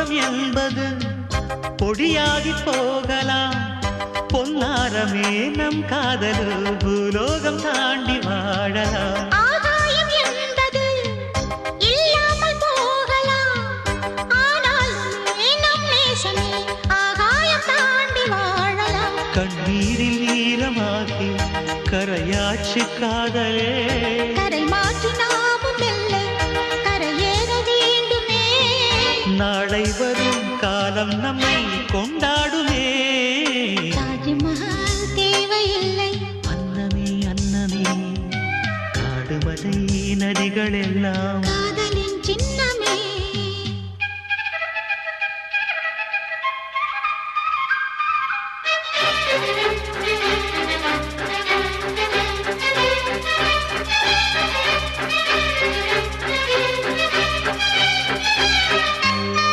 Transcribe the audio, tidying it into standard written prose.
மோகம் என்பது பொடியாகி போகலாம். பொன்னாரமே நம் காதலு பூலோகம் தாண்டி வாழலாம். ஆகாயம் என்பது இல்லாமல் போகலாம். ஆனால் நம் நேசமே ஆகாயம் தாண்டி வாழலாம். கண்ணீரில் ஈரமாகி கரையாட்சி காதலே, கரை மாற்றி நாமும் வெல்ல கரையேற வேண்டுமே. நாளை வரும் காலம் நம்மை கொண்டாடுமே. தாஜ்மஹால் தேவையில்லை. அன்னமே அன்னமே காடுமலை நதிகள் எல்லாம்